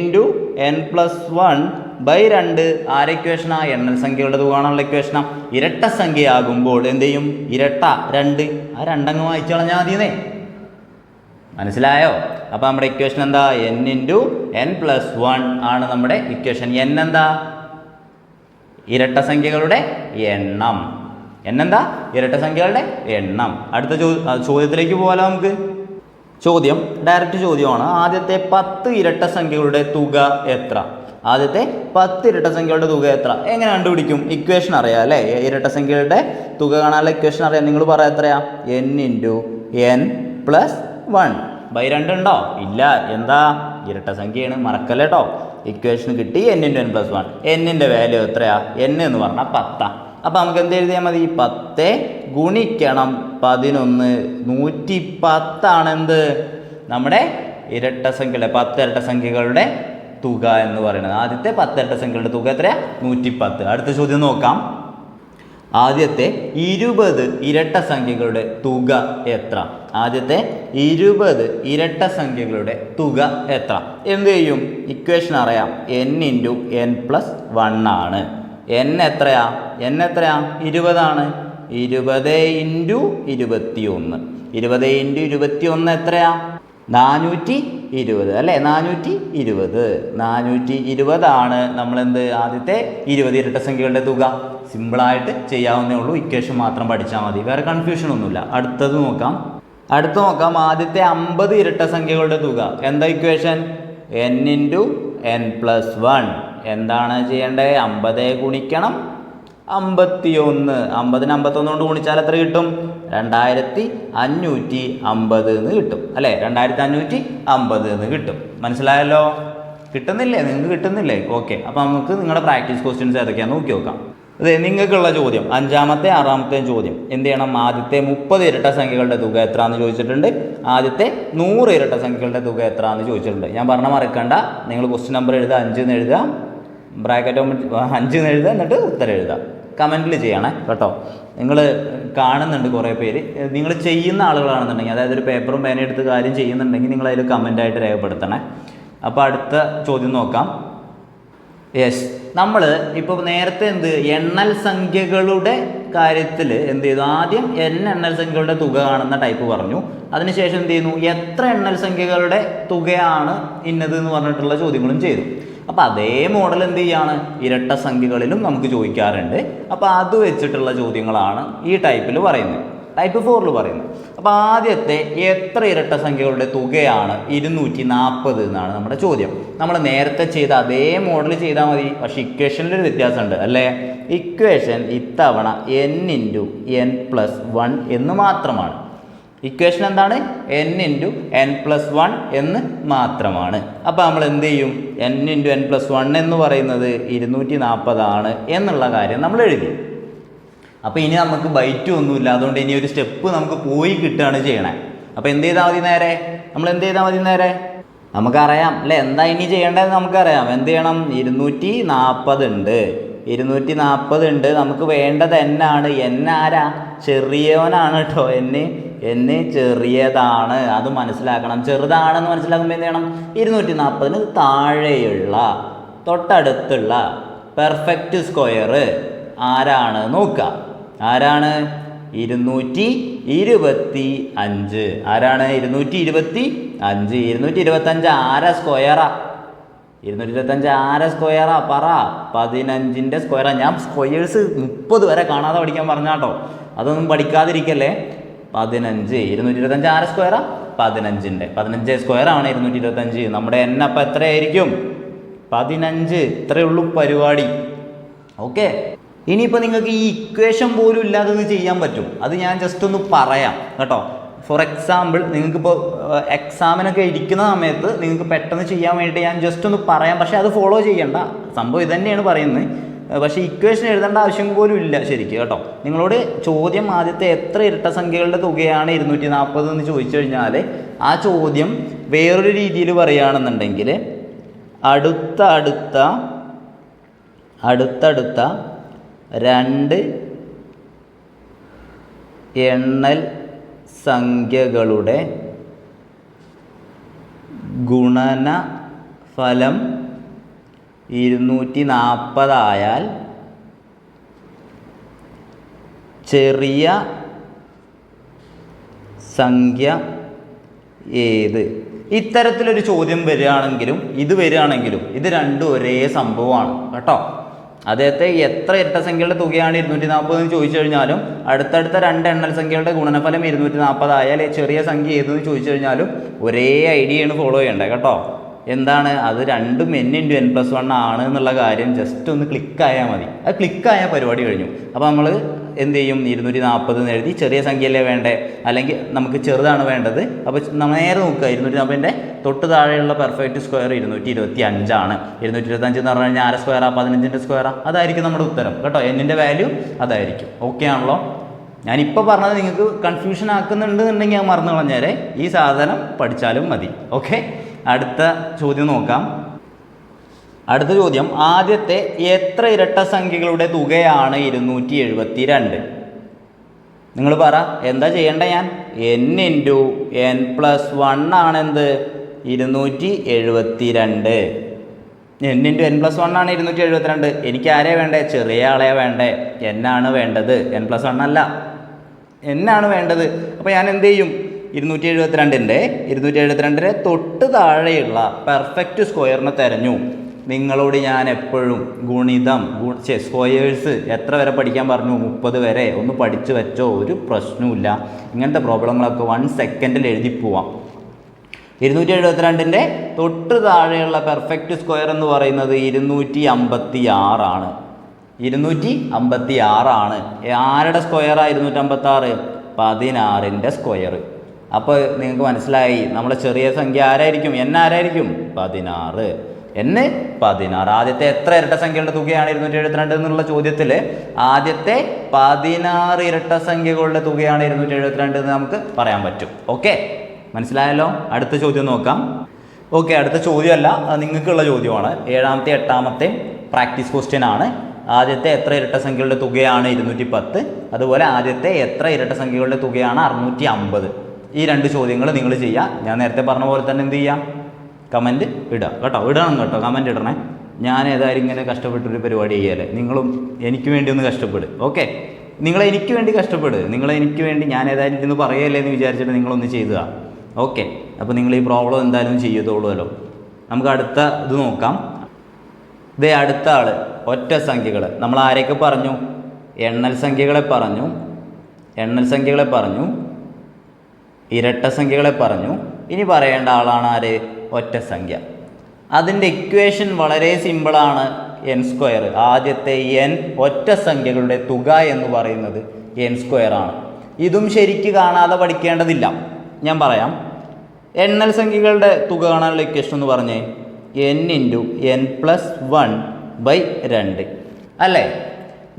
n+1/2 ആരെ ഇക്വേഷനാ? എണ്ണൽ സംഖ്യകളുടെ തുക കാണാനുള്ള ഇക്വേഷനാ. ഇരട്ട സംഖ്യയാകുമ്പോൾ എന്ത് ചെയ്യും? ഇരട്ട 2. ആ 2 മായ്ച്ചു കളഞ്ഞാൽ മതിയെന്നേ. മനസ്സിലായോ? അപ്പോൾ നമ്മുടെ ഇക്വേഷൻ എന്താ? n × n+1 ആണ് നമ്മുടെ ഇക്വേഷൻ. n എന്താ? ഇരട്ട സംഖ്യകളുടെ എണ്ണം. n എന്താ? ഇരട്ട സംഖ്യകളുടെ എണ്ണം. അടുത്ത ചോദ്യത്തിലേക്ക് പോകാലോ നമുക്ക്. ചോദ്യം ഡയറക്റ്റ് ചോദ്യമാണ്. ആദ്യത്തെ 10 ഇരട്ട സംഖ്യകളുടെ തുക എത്ര? ആദ്യത്തെ 10 ഇരട്ട സംഖ്യകളുടെ തുക എത്ര? എങ്ങനെ കണ്ടുപിടിക്കും? ഇക്വേഷൻ അറിയാം അല്ലേ? ഇരട്ട സംഖ്യകളുടെ തുക കാണാനുള്ള ഇക്വേഷൻ അറിയാം. നിങ്ങൾ പറയാം എത്രയാ? n × n+1/2 ഉണ്ടോ? ഇല്ല. എന്താ? ഇരട്ട സംഖ്യയാണ്, മറക്കല്ലേ കേട്ടോ. ഇക്വേഷൻ കിട്ടി. n × n+1. n-ൻ്റെ വാല്യൂ എത്രയാ? n എന്ന് പറഞ്ഞാൽ 10. അപ്പോൾ നമുക്ക് എന്ത് എഴുതിയാൽ മതി? 10 ഗുണിക്കണം 11. 110 ആണ് എന്ത്? നമ്മുടെ ഇരട്ട സംഖ്യയുടെ 10 ഇരട്ട സംഖ്യകളുടെ തുക എന്ന് പറയുന്നത്. ആദ്യത്തെ 10 ഇരട്ട സംഖ്യകളുടെ തുക എത്രയാ? 110. അടുത്ത ചോദ്യം നോക്കാം. ആദ്യത്തെ 20 ഇരട്ട സംഖ്യകളുടെ തുക എത്ര? ആദ്യത്തെ 20 ഇരട്ട സംഖ്യകളുടെ തുക എത്ര? എന്ത് ചെയ്യും? ഇക്വേഷൻ അറിയാം. n × n+1 ആണ്. n എത്രയാ? 20 ആണ്. 20 × 21. 20 × 21 എത്രയാ? 420 അല്ലേ? 420 ആണ് നമ്മളെന്ത്? ആദ്യത്തെ 20 ഇരട്ട സംഖ്യകളുടെ തുക. സിമ്പിളായിട്ട് ചെയ്യാവുന്നേ ഉള്ളൂ. ഇക്വേഷൻ മാത്രം പഠിച്ചാൽ മതി. വേറെ കൺഫ്യൂഷൻ ഒന്നുമില്ല. അടുത്തത് നോക്കാം. ആദ്യത്തെ 50 ഇരട്ട സംഖ്യകളുടെ തുക. എന്താ ഇക്വേഷൻ? n × n+1. എന്താണ് ചെയ്യേണ്ടത്? 50 ഗുണിക്കണം 51. 50-നെ 51 കൊണ്ട് ഗുണിച്ചാൽ എത്ര കിട്ടും? 2550 എന്ന് കിട്ടും അല്ലേ? 2550 എന്ന് കിട്ടും. മനസ്സിലായല്ലോ? കിട്ടുന്നില്ലേ? നിങ്ങൾക്ക് കിട്ടുന്നില്ലേ? ഓക്കെ. അപ്പോൾ നമുക്ക് നിങ്ങളുടെ പ്രാക്ടീസ് ക്വസ്റ്റ്യൻസ് ഏതൊക്കെയാണെന്ന് നോക്കി നോക്കാം. അതെ, നിങ്ങൾക്കുള്ള ചോദ്യം 5-ാമത്തെ 6-ാമത്തെ ചോദ്യം എന്ത് ചെയ്യണം? ആദ്യത്തെ 30 ഇരട്ട സംഖ്യകളുടെ തുക എത്ര എന്ന് ചോദിച്ചിട്ടുണ്ട്. ആദ്യത്തെ 100 ഇരട്ട സംഖ്യകളുടെ തുക എത്ര എന്ന് ചോദിച്ചിട്ടുണ്ട്. ഞാൻ പറഞ്ഞ മറക്കണ്ട. നിങ്ങൾ ക്വസ്റ്റ്യൻ നമ്പർ എഴുതുക, 5 എന്ന് എഴുതുക, ബ്രാക്കറ്റ് 5 എന്ന് എഴുതുക, എന്നിട്ട് ഉത്തരം എഴുതുക. കമൻറ്റിൽ ചെയ്യണേ കേട്ടോ. നിങ്ങൾ കാണുന്നുണ്ട് കുറേ പേര്. നിങ്ങൾ ചെയ്യുന്ന ആളുകളാണെന്നുണ്ടെങ്കിൽ, അതായത് ഒരു പേപ്പറും പേനയും എടുത്ത് കാര്യം ചെയ്യുന്നുണ്ടെങ്കിൽ നിങ്ങൾ അതിൽ കമൻറ്റായിട്ട് രേഖപ്പെടുത്തണേ. അപ്പോൾ അടുത്ത ചോദ്യം നോക്കാം. യെസ്, നമ്മൾ ഇപ്പോൾ നേരത്തെ എണ്ണൽ സംഖ്യകളുടെ കാര്യത്തിൽ എന്ത് ചെയ്തു? ആദ്യം എണ്ണൽ സംഖ്യകളുടെ തുക കാണുന്ന ടൈപ്പ് പറഞ്ഞു. അതിനുശേഷം എന്ത് ചെയ്യുന്നു? എത്ര എണ്ണൽ സംഖ്യകളുടെ തുകയാണ് ഇന്നത് എന്ന് പറഞ്ഞിട്ടുള്ള ചോദ്യങ്ങളും ചെയ്തു. അപ്പോൾ അതേ മോഡൽ എന്ത് ചെയ്യാണ്? ഇരട്ട സംഖ്യകളിലും നമുക്ക് ചോദിക്കാറുണ്ട്. അപ്പോൾ അത് വെച്ചിട്ടുള്ള ചോദ്യങ്ങളാണ് ഈ ടൈപ്പിൽ പറയുന്നത്, ടൈപ്പ് 4 പറയുന്നത്. അപ്പോൾ ആദ്യത്തെ എത്ര ഇരട്ട സംഖ്യകളുടെ തുകയാണ് 240 എന്നാണ് നമ്മുടെ ചോദ്യം. നമ്മൾ നേരത്തെ ചെയ്ത അതേ മോഡൽ ചെയ്താൽ മതി. പക്ഷേ ഇക്വേഷനിലൊരു വ്യത്യാസമുണ്ട് അല്ലേ? ഇക്വേഷൻ ഇത്തവണ n×n+1 എന്ന് മാത്രമാണ്. ഇക്വേഷൻ എന്താണ്? n×n+1 എന്ന് മാത്രമാണ്. അപ്പോൾ നമ്മൾ എന്ത് ചെയ്യും? n×n+1 എന്ന് പറയുന്നത് 240 ആണ് എന്നുള്ള കാര്യം നമ്മൾ എഴുതി. അപ്പോൾ ഇനി നമുക്ക് ബൈറ്റും ഒന്നുമില്ല, അതുകൊണ്ട് ഇനി ഒരു സ്റ്റെപ്പ് നമുക്ക് പോയി കിട്ടുകയാണ് ചെയ്യണേ. അപ്പോൾ എന്ത് ചെയ്താൽ മതി? നേരെ നമുക്കറിയാം അല്ലേ എന്താ ഇനി ചെയ്യേണ്ടതെന്ന് നമുക്കറിയാം. എന്ത് ചെയ്യണം? 240 ഉണ്ട്. നമുക്ക് വേണ്ടത് എന്നാണ്? ആരാ? ചെറിയവനാണ് കേട്ടോ. n ചെറിയതാണ്, അത് മനസ്സിലാക്കണം. ചെറുതാണെന്ന് മനസ്സിലാക്കുമ്പോൾ എന്ത് ചെയ്യണം? 240 താഴെയുള്ള തൊട്ടടുത്തുള്ള പെർഫെക്റ്റ് സ്ക്വയർ ആരാണ് നോക്കുക. ആരാണ്? 225. ആരാണ്? 225. 225 ആരാ സ്ക്വയറാ? 225 ആരാ സ്ക്വയറാ? പറ. 15ൻ്റെ സ്ക്വയറാ. ഞാൻ സ്ക്വയേഴ്സ് 30 വരെ കാണാതെ പഠിക്കാൻ പറഞ്ഞാട്ടോ, അതൊന്നും പഠിക്കാതിരിക്കല്ലേ. 15. 225 ആരാ സ്ക്വയറാ? 15 സ്ക്വയറാണ് 225. നമ്മുടെ n അപ്പം എത്രയായിരിക്കും? 15. ഇത്രയേ ഉള്ളൂ പരിപാടി. ഓക്കെ, ഇനിയിപ്പോൾ നിങ്ങൾക്ക് ഈ ഇക്വേഷൻ പോലും ഇല്ലാതെ ഇത് ചെയ്യാൻ പറ്റും. അത് ഞാൻ ജസ്റ്റ് ഒന്ന് പറയാം കേട്ടോ. ഫോർ എക്സാമ്പിൾ, നിങ്ങൾക്കിപ്പോൾ എക്സാമിനൊക്കെ ഇരിക്കുന്ന സമയത്ത് നിങ്ങൾക്ക് പെട്ടെന്ന് ചെയ്യാൻ വേണ്ടി ഞാൻ ജസ്റ്റ് ഒന്ന് പറയാം. പക്ഷേ അത് ഫോളോ ചെയ്യണ്ട, സംഭവം ഇത് തന്നെയാണ് പറയുന്നത്. പക്ഷേ ഇക്വേഷൻ എഴുതേണ്ട ആവശ്യം പോലും ഇല്ല ശരിക്കും കേട്ടോ. നിങ്ങളോട് ചോദ്യം ആദ്യത്തെ എത്ര ഇരട്ട സംഖ്യകളുടെ തുകയാണ് 240 എന്ന് ചോദിച്ചു കഴിഞ്ഞാൽ ആ ചോദ്യം വേറൊരു രീതിയിൽ പറയുകയാണെന്നുണ്ടെങ്കിൽ അടുത്തടുത്ത 2 എണ്ണൽ സംഖ്യകളുടെ ഗുണനഫലം 240 ആയാൽ ചെറിയ സംഖ്യ ഏത്? ഇത്തരത്തിലൊരു ചോദ്യം വരികയാണെങ്കിലും ഇത് രണ്ടും ഒരേ സംഭവമാണ് കേട്ടോ. അദ്ദേഹത്തെ എത്ര ഇരട്ട സംഖ്യകളുടെ തുകയാണ് 240 എന്ന് ചോദിച്ചു കഴിഞ്ഞാലും അടുത്തടുത്ത 2 എണ്ണൽ സംഖ്യകളുടെ ഗുണനഫലം 240 ആയാൽ ചെറിയ സംഖ്യ ഏതെന്ന് ചോദിച്ചു കഴിഞ്ഞാലും ഒരേ ഐഡിയയാണ് ഫോളോ ചെയ്യേണ്ടത് കേട്ടോ. എന്താണ്? അത് രണ്ടും n×n+1 ആണ് എന്നുള്ള കാര്യം ജസ്റ്റ് ഒന്ന് ക്ലിക്കായാൽ മതി. അത് ക്ലിക്കായ പരിപാടി കഴിഞ്ഞു. അപ്പോൾ നമ്മൾ എന്ത് ചെയ്യും? 240 എന്ന് എഴുതി. ചെറിയ സംഖ്യയല്ലേ വേണ്ടേ, അല്ലെങ്കിൽ നമുക്ക് ചെറുതാണ് വേണ്ടത്. അപ്പോൾ നമ്മൾ നേരെ നോക്കുക, 240ൻ്റെ തൊട്ട് താഴെയുള്ള പെർഫെക്റ്റ് സ്ക്വയർ 225 ആണ്. 225 എന്ന് പറഞ്ഞു കഴിഞ്ഞാൽ ആര സ്ക്വയറാ? 15ൻ്റെ സ്ക്വയറാ. അതായിരിക്കും നമ്മുടെ ഉത്തരം കേട്ടോ. n-ൻ്റെ വാല്യൂ അതായിരിക്കും. ഓക്കെ ആണല്ലോ? ഞാനിപ്പോൾ പറഞ്ഞത് നിങ്ങൾക്ക് കൺഫ്യൂഷൻ ആക്കുന്നുണ്ടെന്നുണ്ടെങ്കിൽ ഞാൻ മറന്നു കളഞ്ഞേരെ ഈ സാധനം പഠിച്ചാലും മതി. ഓക്കെ, അടുത്ത ചോദ്യം നോക്കാം. അടുത്ത ചോദ്യം, ആദ്യത്തെ എത്ര ഇരട്ട സംഖ്യകളുടെ തുകയാണ് 272? നിങ്ങൾ പറ, എന്താ ചെയ്യേണ്ടത്? ഞാൻ n×n+1 ആണെന്ത്? 272. n×n+1 ആണ് 272. എനിക്ക് ആരെയാണ് വേണ്ടേ? ചെറിയ ആളെയാ വേണ്ടേ? n ആണ് വേണ്ടത്, n+1 അല്ല, n ആണ് വേണ്ടത്. അപ്പോൾ ഞാൻ എന്ത് ചെയ്യും? 272ൻ്റെ തൊട്ട് താഴെയുള്ള പെർഫെക്റ്റ് സ്ക്വയറിനെ തിരഞ്ഞു. നിങ്ങളോട് ഞാൻ എപ്പോഴും സ്ക്വയേഴ്സ് എത്ര വരെ പഠിക്കാൻ പറഞ്ഞു? 30 വരെ. ഒന്ന് പഠിച്ചു വെച്ചോ, ഒരു പ്രശ്നവുമില്ല. ഇങ്ങനത്തെ പ്രോബ്ലങ്ങളൊക്കെ 1 സെക്കൻഡിൽ എഴുതി പോവാം. 272ൻ്റെ തൊട്ട് താഴെയുള്ള പെർഫെക്റ്റ് സ്ക്വയർ എന്ന് പറയുന്നത് 256 ആണ്. 256 ആണ്. ആരുടെ സ്ക്വയറാണ് 256? 16ൻ്റെ സ്ക്വയർ. അപ്പോൾ നിങ്ങൾക്ക് മനസ്സിലായി നമ്മളെ ചെറിയ സംഖ്യ ആരായിരിക്കും? n ആരായിരിക്കും? 16. n 16. ആദ്യത്തെ എത്ര ഇരട്ട സംഖ്യകളുടെ തുകയാണ് 272 എന്നുള്ള ചോദ്യത്തിൽ ആദ്യത്തെ 16 ഇരട്ട സംഖ്യകളുടെ തുകയാണ് 272 എന്ന് നമുക്ക് പറയാൻ പറ്റും. ഓക്കെ, മനസ്സിലായല്ലോ? അടുത്ത ചോദ്യം നോക്കാം. ഓക്കെ, അടുത്ത ചോദ്യമല്ല, നിങ്ങൾക്കുള്ള ചോദ്യമാണ്. 7ാമത്തെ 8ാമത്തെ പ്രാക്ടീസ് ക്വസ്റ്റ്യൻ ആണ്. ആദ്യത്തെ എത്ര ഇരട്ട സംഖ്യകളുടെ തുകയാണ് 210, അതുപോലെ ആദ്യത്തെ എത്ര ഇരട്ട സംഖ്യകളുടെ തുകയാണ് 650. ഈ 2 ചോദ്യങ്ങൾ നിങ്ങൾ ചെയ്യുക. ഞാൻ നേരത്തെ പറഞ്ഞ പോലെ തന്നെ എന്ത് ചെയ്യാം? കമൻറ്റ് ഇടുക കേട്ടോ. ഇടണം കേട്ടോ, കമൻറ്റ് ഇടണേ. ഞാൻ ഏതായാലും ഇങ്ങനെ കഷ്ടപ്പെട്ടൊരു പരിപാടി ചെയ്യാല്ലേ, നിങ്ങളും എനിക്ക് വേണ്ടി ഒന്ന് കഷ്ടപ്പെടും. ഓക്കെ, നിങ്ങളെനിക്ക് വേണ്ടി കഷ്ടപ്പെടുക, നിങ്ങളെനിക്ക് വേണ്ടി ഞാൻ ഏതായാലും ഇന്ന് പറയല്ലേ എന്ന് വിചാരിച്ചിട്ട് നിങ്ങളൊന്ന് ചെയ്തുക. ഓക്കെ, അപ്പോൾ നിങ്ങൾ ഈ പ്രോബ്ലം എന്തായാലും ചെയ്യത്തുള്ളൂല്ലോ. നമുക്ക് അടുത്ത ഇത് നോക്കാം. ഇതേ അടുത്ത ആൾ ഒറ്റ സംഖ്യകൾ. നമ്മൾ ആരെയൊക്കെ പറഞ്ഞു? എണ്ണൽ സംഖ്യകളെ പറഞ്ഞു, ഇരട്ട സംഖ്യകളെ പറഞ്ഞു. ഇനി പറയേണ്ട ആളാണ് ആര്? ഒറ്റ സംഖ്യ. അതിൻ്റെ ഇക്വേഷൻ വളരെ സിമ്പിളാണ്. N square. ആദ്യത്തെ എൻ ഒറ്റ സംഖ്യകളുടെ തുക എന്ന് പറയുന്നത് എൻ സ്ക്വയർ ആണ്. ഇതും ശരിക്ക് കാണാതെ പഠിക്കേണ്ടതില്ല, ഞാൻ പറയാം. എണ്ണൽ സംഖ്യകളുടെ തുക കാണാനുള്ള ഇക്വേഷൻ എന്ന് പറഞ്ഞേ n × n+1/2 അല്ലേ?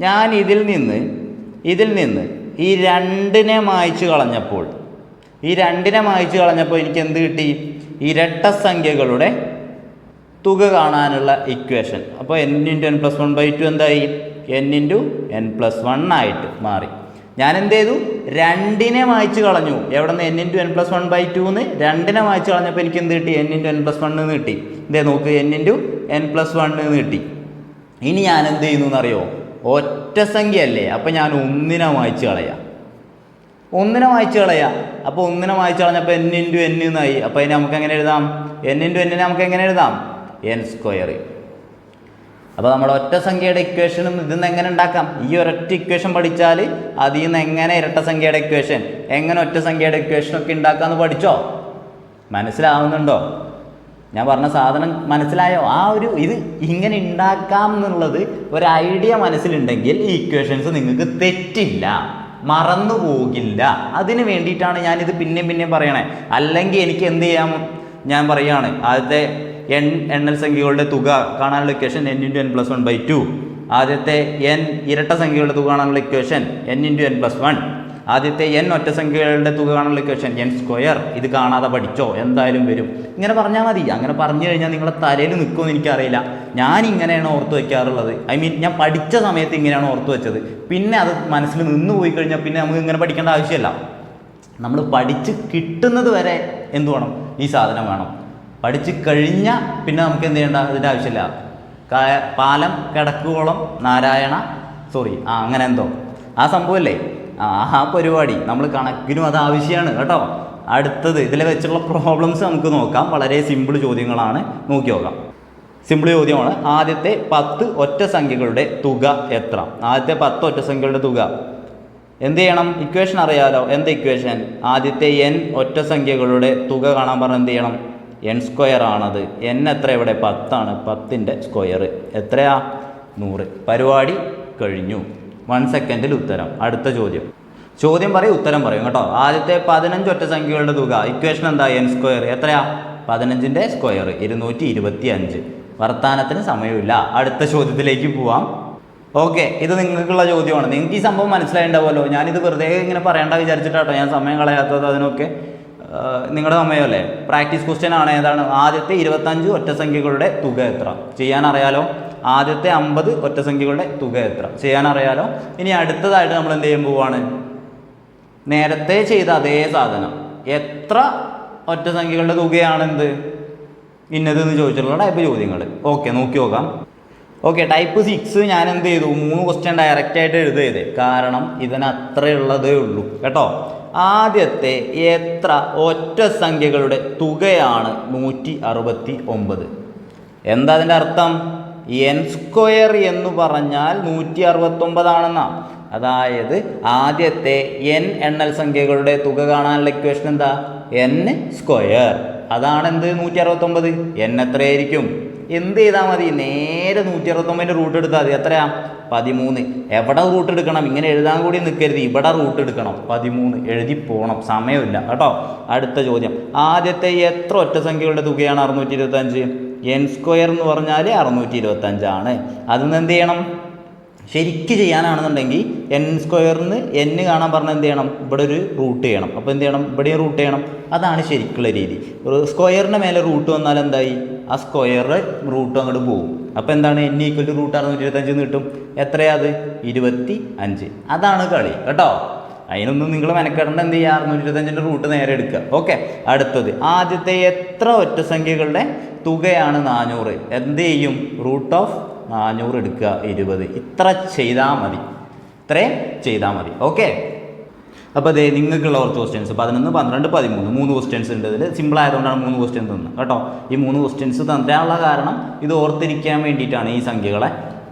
ഞാൻ ഇതിൽ നിന്ന് ഈ രണ്ടിനെ മായ്ച്ചു കളഞ്ഞപ്പോൾ എനിക്ക് എന്ത് കിട്ടി? ഇരട്ട സംഖ്യകളുടെ തുക കാണാനുള്ള ഇക്വേഷൻ. അപ്പോൾ n × n+1/2 എന്തായി? n × n+1 ആയിട്ട് മാറി. ഞാൻ എന്ത് ചെയ്തു? രണ്ടിനെ മായ്ച്ചു കളഞ്ഞു. എവിടെ നിന്ന്? n × n+1/2 രണ്ടിനെ മായ്ച്ചു കളഞ്ഞപ്പോൾ എനിക്ക് എന്ത് കിട്ടി? n × n+1 എന്ന് കിട്ടി. എന്തേ നോക്ക്, n × n+1 എന്ന് കിട്ടി. ഇനി ഞാൻ എന്ത് ചെയ്യുന്നു എന്നറിയോ? ഒറ്റ സംഖ്യ അല്ലേ, അപ്പം ഞാൻ ഒന്നിനെ മായ്ച്ചു കളയാം. അപ്പോൾ ഒന്നിനെ മായ്ച്ചു കളഞ്ഞപ്പോൾ n × n എന്നായി. അപ്പോൾ അതിന് നമുക്ക് എങ്ങനെ എഴുതാം? n × n നമുക്ക് എങ്ങനെ എഴുതാം? n square. അപ്പോൾ നമ്മുടെ ഒറ്റ സംഖ്യയുടെ ഇക്വേഷനും ഇതിന്ന് എങ്ങനെ ഉണ്ടാക്കാം? ഈ ഒരൊറ്റ ഇക്വേഷൻ പഠിച്ചാൽ അതിൽ നിന്ന് എങ്ങനെ ഇരട്ട സംഖ്യയുടെ ഇക്വേഷൻ, എങ്ങനെ ഒറ്റ സംഖ്യയുടെ ഇക്വേഷനൊക്കെ ഉണ്ടാക്കാമെന്ന് പഠിച്ചോ? മനസ്സിലാവുന്നുണ്ടോ? ഞാൻ പറഞ്ഞ സാധനം മനസ്സിലായോ? ഇത് ഇങ്ങനെ ഉണ്ടാക്കാം എന്നുള്ളത് ഒരു ഐഡിയ മനസ്സിലുണ്ടെങ്കിൽ ഈ ഇക്വേഷൻസ് നിങ്ങൾക്ക് തെറ്റില്ല, മറന്നു പോകില്ല. അതിന് വേണ്ടിയിട്ടാണ് ഞാനിത് പിന്നെ പറയണേ. അല്ലെങ്കിൽ എനിക്ക് എന്ത് ചെയ്യാം? ഞാൻ പറയുകയാണ്, ആദ്യത്തെ എണ്ണൽ സംഖ്യകളുടെ തുക കാണാനുള്ള ഇക്വേഷൻ n × n+1/2. ആദ്യത്തെ n ഇരട്ട സംഖ്യകളുടെ തുക കാണാനുള്ള ഇക്വേഷൻ n × n+1. ആദ്യത്തെ n ഒറ്റ സംഖ്യകളുടെ തുക കാണാനുള്ള ഇക്വേഷൻ n സ്ക്വയർ. ഇത് കാണാതെ പഠിച്ചോ? എന്തായാലും വരും. ഇങ്ങനെ പറഞ്ഞാൽ മതി. അങ്ങനെ പറഞ്ഞു കഴിഞ്ഞാൽ നിങ്ങളെ തലയിൽ നിൽക്കുമെന്ന് എനിക്കറിയില്ല. ഞാൻ ഇങ്ങനെയാണ് ഓർത്ത് വയ്ക്കാറുള്ളത്. ഞാൻ പഠിച്ച സമയത്ത് ഇങ്ങനെയാണ് ഓർത്ത് വെച്ചത്. പിന്നെ അത് മനസ്സിൽ നിന്ന് പോയി കഴിഞ്ഞാൽ പിന്നെ നമുക്ക് ഇങ്ങനെ പഠിക്കേണ്ട ആവശ്യമില്ല. നമ്മൾ പഠിച്ച് കിട്ടുന്നത് വരെ എന്ത് വേണം? ഈ സാധനം വേണം. പഠിച്ച് കഴിഞ്ഞാൽ പിന്നെ നമുക്ക് എന്ത് ചെയ്യേണ്ട? അതിൻ്റെ ആവശ്യമില്ല. പാലം കിടക്കുവോളം അങ്ങനെ എന്തോ ആ സംഭവമല്ലേ, ആ പരിപാടി നമ്മൾ കണക്കിനും അത് ആവശ്യമാണ് കേട്ടോ. അടുത്തത് ഇതിൽ വെച്ചുള്ള പ്രോബ്ലംസ് നമുക്ക് നോക്കാം. വളരെ സിമ്പിൾ ചോദ്യങ്ങളാണ്, നോക്കി നോക്കാം. സിമ്പിൾ ചോദ്യമാണ്. ആദ്യത്തെ 10 ഒറ്റ സംഖ്യകളുടെ തുക എത്ര? ആദ്യത്തെ 10 ഒറ്റ സംഖ്യകളുടെ തുക എന്ത് ചെയ്യണം? ഇക്വേഷൻ അറിയാലോ. എന്താ ഇക്വേഷൻ? ആദ്യത്തെ n ഒറ്റ സംഖ്യകളുടെ തുക കാണാൻ പറഞ്ഞാൽ എന്ത് ചെയ്യണം? n സ്ക്വയർ ആണത്. n എത്ര? ഇവിടെ 10 ആണ്. 10ൻ്റെ സ്ക്വയർ എത്രയാ? 100. പരിപാടി കഴിഞ്ഞു. 1 സെക്കൻഡിൽ ഉത്തരം. അടുത്ത ചോദ്യം പറയും, ഉത്തരം പറയും കേട്ടോ. ആദ്യത്തെ 15 ഒറ്റ സംഖ്യകളുടെ തുക ഇക്വേഷൻ എന്താ? n സ്ക്വയർ എത്രയാ? 15ൻ്റെ സ്ക്വയർ 225. വർത്താനത്തിന് സമയമില്ല, അടുത്ത ചോദ്യത്തിലേക്ക് പോവാം. ഓക്കെ, ഇത് നിങ്ങൾക്കുള്ള ചോദ്യമാണ്. നിങ്ങൾക്ക് ഈ സംഭവം മനസ്സിലായിട്ടുണ്ടാവുമല്ലോ. ഞാനിത് വെറുതെ ഇങ്ങനെ പറയേണ്ട വിചാരിച്ചിട്ടാട്ടോ ഞാൻ സമയം കളയാത്തത്. അതിനൊക്കെ നിങ്ങളുടെ സമയമല്ലേ. പ്രാക്ടീസ് ക്വസ്റ്റ്യൻ ആണ്. ഏതാണ്? ആദ്യത്തെ 25 ഒറ്റ സംഖ്യകളുടെ തുക എത്ര? ചെയ്യാനറിയാലോ. ആദ്യത്തെ 50 ഒറ്റ സംഖ്യകളുടെ തുക എത്ര? ചെയ്യാനറിയാലോ. ഇനി അടുത്തതായിട്ട് നമ്മൾ എന്ത് ചെയ്യാൻ പോവാണ്? നേരത്തെ ചെയ്ത അതേ സാധനം. എത്ര ഒറ്റ സംഖ്യകളുടെ തുകയാണെന്ത് ഇന്നതെന്ന് ചോദിച്ചിട്ടുള്ള ടൈപ്പ് ചോദ്യങ്ങൾ. ഓക്കെ, നോക്കി നോക്കാം. ഓക്കെ, ടൈപ്പ് 6 ഞാൻ എന്ത് ചെയ്തു? 3 ക്വസ്റ്റ്യൻ ഡയറക്റ്റായിട്ട് എഴുതിയത്. കാരണം ഇതിന് അത്രയുള്ളതേ ഉള്ളൂ കേട്ടോ. ആദ്യത്തെ എത്ര ഒറ്റ സംഖ്യകളുടെ തുകയാണ് 169? എന്താ അതിൻ്റെ അർത്ഥം? n സ്ക്വയർ എന്ന് പറഞ്ഞാൽ 169 ആണെന്നാണ്. അതായത് ആദ്യത്തെ n എണ്ണൽ സംഖ്യകളുടെ തുക കാണാനുള്ള ഇക്വേഷൻ എന്താ? n square. അതാണ് എന്ത്? 169. n എത്രയായിരിക്കും? എന്ത് ചെയ്താൽ മതി? നേരെ 169ൻ്റെ റൂട്ട് എടുത്താൽ മതി. എത്രയാ? 13. എവിടെ റൂട്ട് എടുക്കണം? ഇങ്ങനെ എഴുതാൻ കൂടി നിൽക്കരുത്. ഇവിടെ റൂട്ട് എടുക്കണം. 13 എഴുതി പോകണം, സമയമില്ല കേട്ടോ. അടുത്ത ചോദ്യം. ആദ്യത്തെ എത്ര ഒറ്റ സംഖ്യകളുടെ തുകയാണ് 625? n സ്ക്വയർ എന്ന് പറഞ്ഞാൽ 625 ആണ്. അതിന് എന്ത് ചെയ്യണം? ശരിക്ക് ചെയ്യാനാണെന്നുണ്ടെങ്കിൽ n സ്ക്വയറിന് n കാണാൻ പറഞ്ഞാൽ എന്ത് ചെയ്യണം? ഇവിടെ ഒരു റൂട്ട് ചെയ്യണം. അപ്പോൾ എന്ത് ചെയ്യണം? ഇവിടെയും റൂട്ട് ചെയ്യണം. അതാണ് ശരിക്കുള്ള രീതി. സ്ക്വയറിൻ്റെ മേലെ റൂട്ട് വന്നാൽ എന്തായി? ആ സ്ക്വയർ റൂട്ട് അങ്ങോട്ട് പോകും. അപ്പോൾ എന്താണ്? n = √625 എന്ന് കിട്ടും. എത്രയാ അത്? 25. അതാണ് കളി കേട്ടോ. അതിനൊന്നും നിങ്ങൾ മെനക്കെടേണ്ട, എന്ത് ചെയ്യുക, 625 റൂട്ട് നേരെ എടുക്കുക. ഓക്കെ, അടുത്തത് ആദ്യത്തെ എത്ര ഒറ്റസംഖ്യകളുടെ തുകയാണ് 400? എന്ത് ചെയ്യും? റൂട്ട് ഓഫ് 400 എടുക്കുക, 20. ഇത്ര ചെയ്താൽ മതി, ഇത്രയും ചെയ്താൽ മതി. ഓക്കെ, അപ്പോൾ അതേ നിങ്ങൾക്കുള്ള കുറച്ച് ക്വസ്റ്റ്യൻസ് 11, 12, 13 3 ക്വസ്റ്റ്യൻസ് ഉണ്ട്. ഇതിൽ സിമ്പിൾ ആയതുകൊണ്ടാണ് 3 ക്വസ്റ്റ്യൻ തന്നത് കേട്ടോ. ഈ 3 ക്വസ്റ്റ്യൻസ് തരാനുള്ള കാരണം ഇത് ഓർത്തിരിക്കാൻ വേണ്ടിയിട്ടാണ് ഈ സംഖ്യകളെ.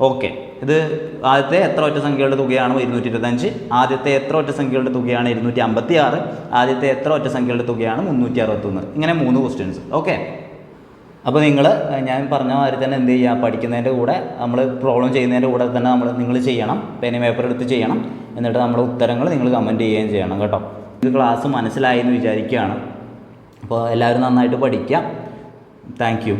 ഓക്കെ, ഇത് ആദ്യത്തെ എത്ര ഒറ്റ സംഖ്യകളുടെ തുകയാണ് 225, ആദ്യത്തെ എത്ര ഒറ്റ സംഖ്യകളുടെ തുകയാണ് 256, ആദ്യത്തെ എത്ര ഒറ്റ സംഖ്യകളുടെ തുകയാണ് 361. ഇങ്ങനെ 3 ക്വസ്റ്റ്യൻസ്. ഓക്കെ, അപ്പോൾ ഞാൻ പറഞ്ഞ മാതിരി തന്നെ എന്ത് ചെയ്യുക, പഠിക്കുന്നതിൻ്റെ കൂടെ നമ്മൾ പ്രോബ്ലം ചെയ്യുന്നതിൻ്റെ കൂടെ തന്നെ നിങ്ങൾ ചെയ്യണം, പേന പേപ്പർ എടുത്ത് ചെയ്യണം. എന്നിട്ട് നമ്മുടെ ഉത്തരങ്ങൾ നിങ്ങൾ കമൻറ്റ് ചെയ്യുകയും ചെയ്യണം കേട്ടോ. ഇത് ക്ലാസ് മനസ്സിലായി എന്ന് വിചാരിക്കുകയാണ്. അപ്പോൾ എല്ലാവരും നന്നായിട്ട് പഠിക്കുക. Thank you.